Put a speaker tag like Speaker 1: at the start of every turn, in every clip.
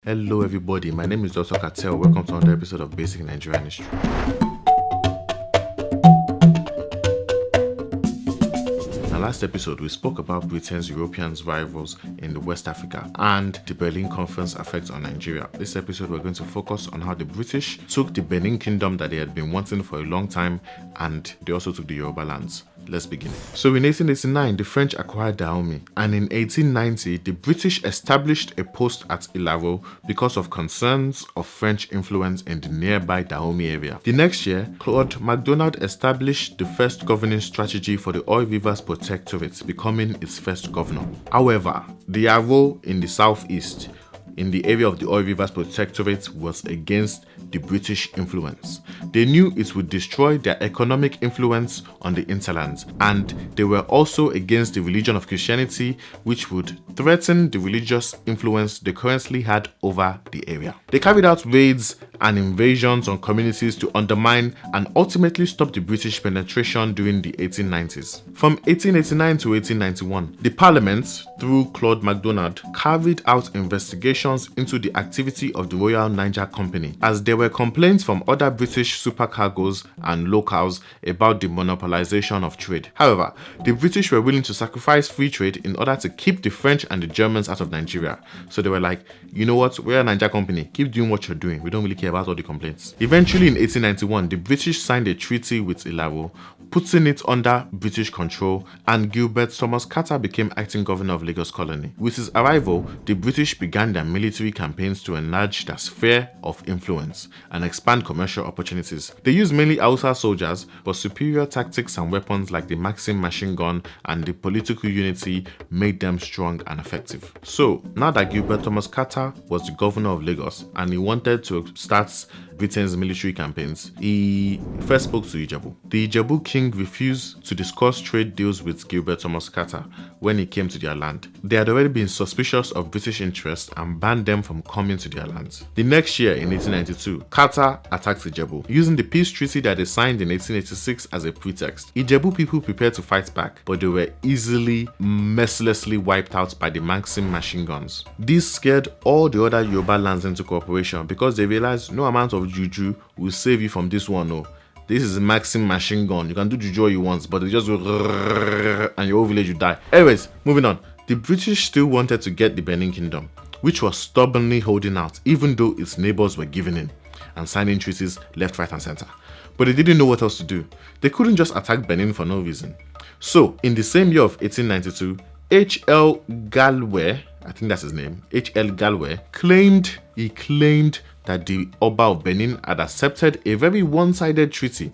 Speaker 1: Hello everybody, my name is Dr. Catel. Welcome to another episode of Basic Nigerian History. In the last episode, we spoke about Britain's European rivals in West Africa and the Berlin Conference effect on Nigeria. This episode, we're going to focus on how the British took the Benin Kingdom that they had been wanting for a long time, and they also took the Yoruba lands. Let's begin. So in 1889, the French acquired Dahomey, and in 1890, the British established a post at Ilaro because of concerns of French influence in the nearby Dahomey area. The next year, Claude MacDonald established the first governing strategy for the Oil Rivers Protectorates, becoming its first governor. However, the Aro in the southeast, in the area of the Oil Rivers Protectorate, was against the British influence. They knew it would destroy their economic influence on the hinterlands, and they were also against the religion of Christianity, which would threaten the religious influence they currently had over the area. They carried out raids and invasions on communities to undermine and ultimately stop the British penetration during the 1890s. From 1889 to 1891, the Parliament, through Claude MacDonald, carried out investigations into the activity of the Royal Niger Company, as there were complaints from other British supercargoes and locals about the monopolization of trade. However, the British were willing to sacrifice free trade in order to keep the French and the Germans out of Nigeria. So they were like, you know what, we're a Niger Company, keep doing what you're doing, we don't really care about all the complaints. Eventually in 1891, the British signed a treaty with Ilaro, putting it under British control, and Gilbert Thomas Carter became acting governor of Lagos Colony. With his arrival, the British began their military campaigns to enlarge their sphere of influence and expand commercial opportunities. They used mainly Hausa soldiers, but superior tactics and weapons like the Maxim machine gun and the political unity made them strong and effective. So, now that Gilbert Thomas Carter was the governor of Lagos and he wanted to start Britain's military campaigns, he first spoke to Ijebu. The Ijebu king refused to discuss trade deals with Gilbert Thomas Carter when he came to their land. They had already been suspicious of British interests and banned them from coming to their lands. The next year, in 1892, Carter attacked Ijebu, using the peace treaty that they signed in 1886 as a pretext. Ijebu people prepared to fight back, but they were easily, mercilessly wiped out by the Maxim machine guns. This scared all the other Yoruba lands into cooperation because they realized no amount of juju will save you from this one. No, this is a Maxim machine gun. You can do juju all you want, but it just will and your whole village will die. Anyways, moving on. The British still wanted to get the Benin Kingdom, which was stubbornly holding out, even though its neighbors were giving in and signing treaties left, right, and center. But they didn't know what else to do. They couldn't just attack Benin for no reason. So, in the same year of 1892, H.L. Galway, I think that's his name, H.L. Galway, claimed that the Oba of Benin had accepted a very one-sided treaty,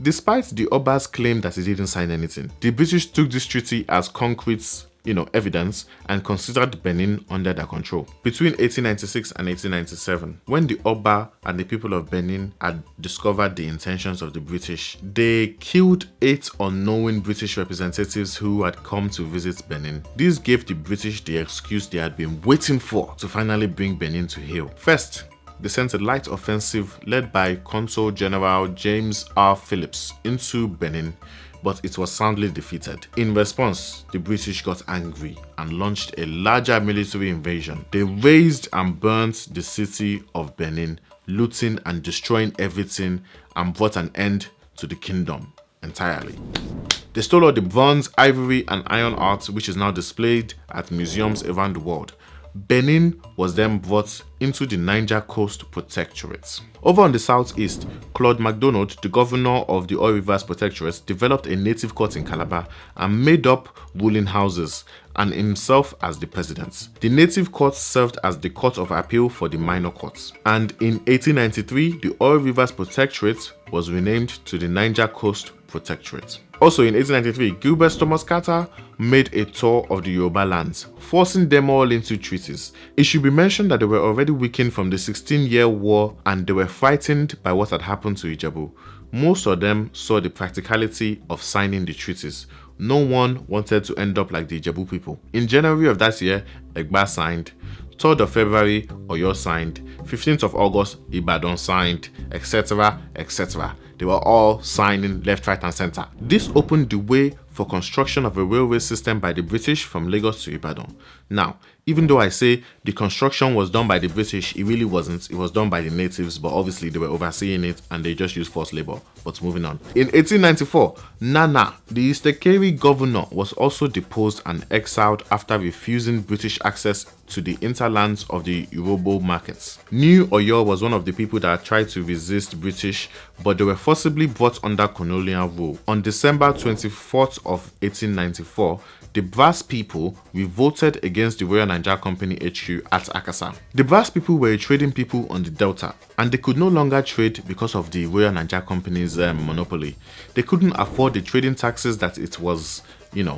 Speaker 1: despite the Oba's claim that he didn't sign anything. The British took this treaty as concrete, evidence and considered Benin under their control. Between 1896 and 1897, when the Oba and the people of Benin had discovered the intentions of the British, they killed 8 unknowing British representatives who had come to visit Benin. This gave the British the excuse they had been waiting for to finally bring Benin to heel. First, they sent a light offensive led by Consul General James R. Phillips into Benin, but it was soundly defeated. In response, the British got angry and launched a larger military invasion. They razed and burnt the city of Benin, looting and destroying everything, and brought an end to the kingdom entirely. They stole all the bronze, ivory, and iron art, which is now displayed at museums around the world. Benin was then brought into the Niger Coast Protectorates. Over on the southeast, Claude MacDonald, the governor of the Oil Rivers Protectorates, developed a native court in Calabar and made up ruling houses, and himself as the president. The native court served as the court of appeal for the minor courts. And in 1893, the Oil Rivers Protectorate was renamed to the Niger Coast Protectorate. Also in 1893, Gilbert Thomas Carter made a tour of the Yoruba lands, forcing them all into treaties. It should be mentioned that they were already weakened from the 16-year war and they were frightened by what had happened to Ijebu. Most of them saw the practicality of signing the treaties. No one wanted to end up like the Ijebu people. In January of that year, Egba signed. 3rd of February, Oyo signed. 15th of August, Ibadan signed, etc., etc. They were all signing left, right, and center. This opened the way for construction of a railway system by the British from Lagos to Ibadan. Now, Even though I say the construction was done by the British, it really wasn't. It was done by the natives, but obviously they were overseeing it and they just used forced labor. But moving on. In 1894, Nana, the Istekeri governor, was also deposed and exiled after refusing British access to the hinterlands of the Yoruba markets. New Oyo was one of the people that tried to resist British, but they were forcibly brought under colonial rule. On December 24th of 1894, the Brass people revolted against the Royal Nigeria Company HQ at Akasa. The Brass people were a trading people on the Delta, and they could no longer trade because of the Royal Nigeria Company's monopoly. They couldn't afford the trading taxes that it was,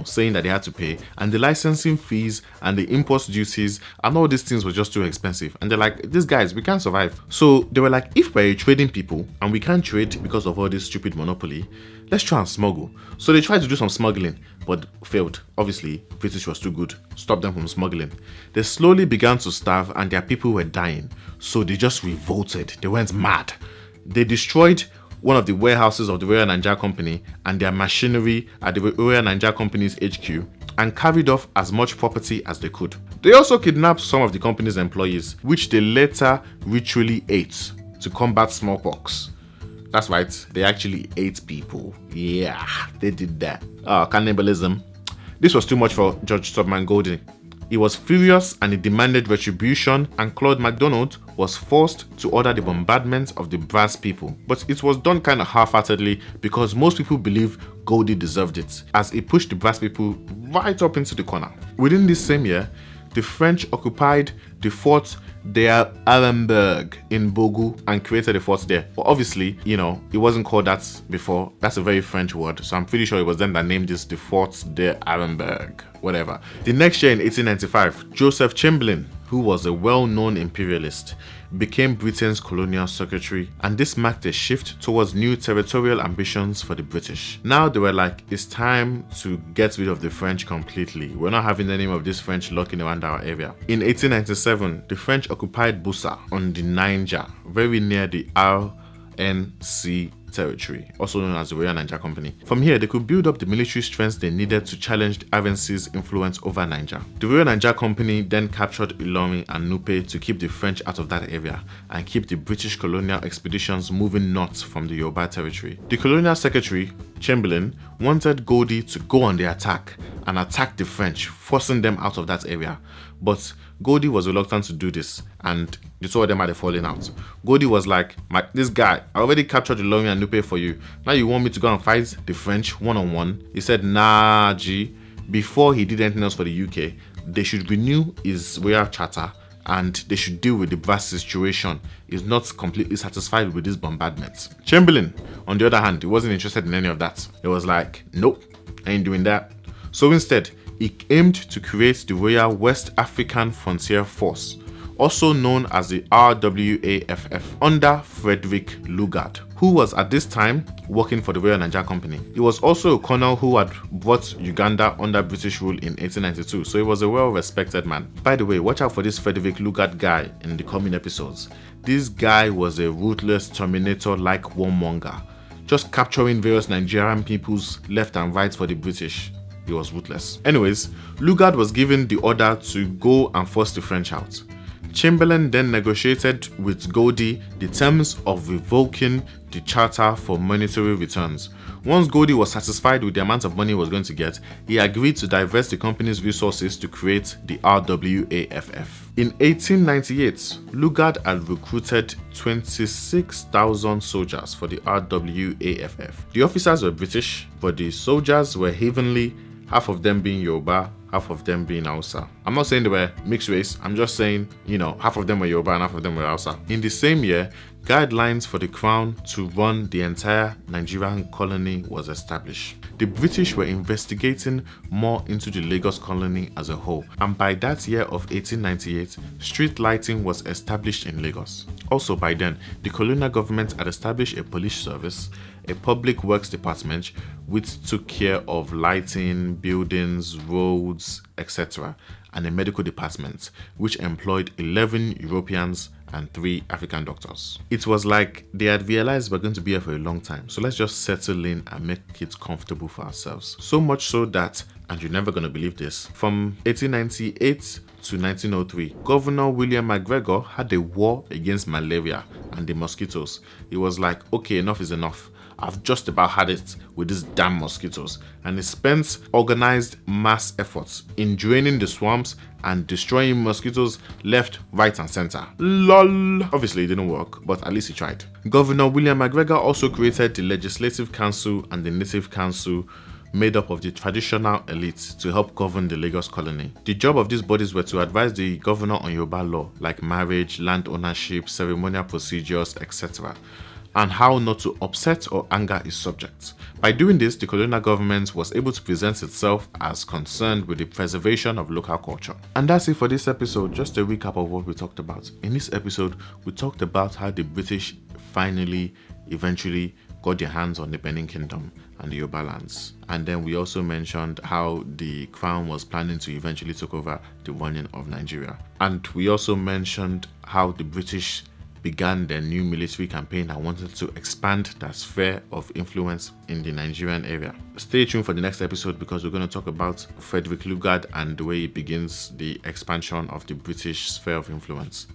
Speaker 1: saying that they had to pay, and the licensing fees and the import duties and all these things were just too expensive. And they're like, these guys, we can't survive. So they were like, if we're a trading people and we can't trade because of all this stupid monopoly, let's try and smuggle. So they tried to do some smuggling, but failed. Obviously, British was too good. Stopped them from smuggling. They slowly began to starve and their people were dying. So they just revolted. They went mad. They destroyed one of the warehouses of the Royal Nigeria Company and their machinery at the Royal Nigeria Company's HQ and carried off as much property as they could. They also kidnapped some of the company's employees, which they later ritually ate to combat smallpox. That's right, they actually ate people. Yeah, they did that. Cannibalism. This was too much for Judge Tubman Goldie. He was furious and he demanded retribution, and Claude MacDonald was forced to order the bombardment of the Brass people. But it was done kind of half-heartedly because most people believe Goldie deserved it, as he pushed the Brass people right up into the corner. Within this same year, the French occupied the Fort d'Arenberg in Bogu and created a fort there. But obviously, it wasn't called that before. That's a very French word. So I'm pretty sure it was them that named this the Fort d'Arenberg, whatever. The next year in 1895, Joseph Chamberlain, who was a well-known imperialist, became Britain's colonial secretary, and this marked a shift towards new territorial ambitions for the British. Now they were like, it's time to get rid of the French completely. We're not having any of this French lurking around our area. In 1897, the French occupied Bussa on the Niger, very near the RNC territory, also known as the Royal Nigeria Company. From here, they could build up the military strength they needed to challenge the RNC's influence over Niger. The Royal Nigeria Company then captured Ilorin and Nupe to keep the French out of that area and keep the British colonial expeditions moving north from the Yoruba territory. The colonial secretary, Chamberlain, wanted Goldie to go on the attack and attack the French, forcing them out of that area. But Goldie was reluctant to do this, and the two of them had a falling out. Goldie was like, this guy, I already captured Ilorin and Nupe for you. Now you want me to go and fight the French one-on-one? He said, nah, G. Before he did anything else for the UK, they should renew his royal charter and they should deal with the Brass situation. He's not completely satisfied with these bombardments. Chamberlain, on the other hand, he wasn't interested in any of that. He was like, nope, I ain't doing that. So instead, he aimed to create the Royal West African Frontier Force, also known as the RWAFF, under Frederick Lugard, who was at this time working for the Royal Nigeria Company. He was also a colonel who had brought Uganda under British rule in 1892, so he was a well-respected man. By the way, watch out for this Frederick Lugard guy in the coming episodes. This guy was a ruthless Terminator-like warmonger, just capturing various Nigerian peoples left and right for the British. He was ruthless. Anyways, Lugard was given the order to go and force the French out. Chamberlain then negotiated with Goldie the terms of revoking the charter for monetary returns. Once Goldie was satisfied with the amount of money he was going to get, he agreed to divest the company's resources to create the RWAFF. In 1898, Lugard had recruited 26,000 soldiers for the RWAFF. The officers were British, but the soldiers were heavenly, half of them being Yoruba, half of them being Hausa. I'm not saying they were mixed race, I'm just saying, half of them were Yoruba and half of them were Hausa. In the same year, guidelines for the Crown to run the entire Nigerian colony was established. The British were investigating more into the Lagos colony as a whole, and by that year of 1898, street lighting was established in Lagos. Also by then, the colonial government had established a police service, a public works department which took care of lighting, buildings, roads, etc., and a medical department which employed 11 Europeans and 3 African doctors. It was like they had realized we're going to be here for a long time, so let's just settle in and make it comfortable for ourselves. So much so that, and you're never going to believe this, from 1898 to 1903, Governor William McGregor had a war against malaria and the mosquitoes. He was like, okay, enough is enough. I've just about had it with these damn mosquitoes. And he spent organized mass efforts in draining the swamps and destroying mosquitoes left, right and center. LOL. Obviously it didn't work, but at least he tried. Governor William McGregor also created the Legislative Council and the Native Council, made up of the traditional elites, to help govern the Lagos colony. The job of these bodies were to advise the governor on Yoruba law, like marriage, land ownership, ceremonial procedures, etc., and how not to upset or anger his subjects. By doing this, the colonial government was able to present itself as concerned with the preservation of local culture. And that's it for this episode. Just a recap of what we talked about. In this episode, we talked about how the British eventually got their hands on the Benin Kingdom and the Yoruba lands. And then we also mentioned how the crown was planning to eventually take over the running of Nigeria. And we also mentioned how the British began their new military campaign and wanted to expand their sphere of influence in the Nigerian area. Stay tuned for the next episode because we're going to talk about Frederick Lugard and the way he begins the expansion of the British sphere of influence.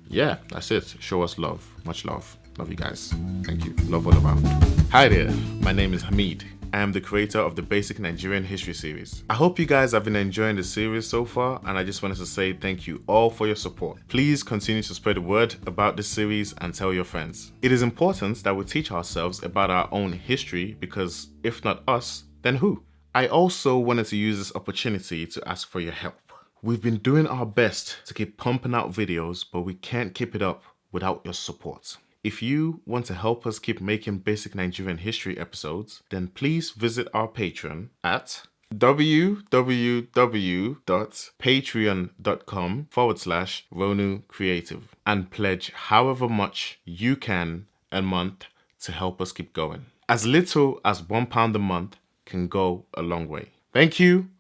Speaker 1: Yeah, that's it. Show us love. Much love. Love you guys. Thank you. Love all around. Hi there. My name is Hamid. I am the creator of the Basic Nigerian History series. I hope you guys have been enjoying the series so far, and I just wanted to say thank you all for your support. Please continue to spread the word about this series and tell your friends. It is important that we teach ourselves about our own history because if not us, then who? I also wanted to use this opportunity to ask for your help. We've been doing our best to keep pumping out videos, but we can't keep it up without your support. If you want to help us keep making Basic Nigerian History episodes, then please visit our Patreon at www.patreon.com/Ronu Creative and pledge however much you can a month to help us keep going. As little as £1 a month can go a long way. Thank you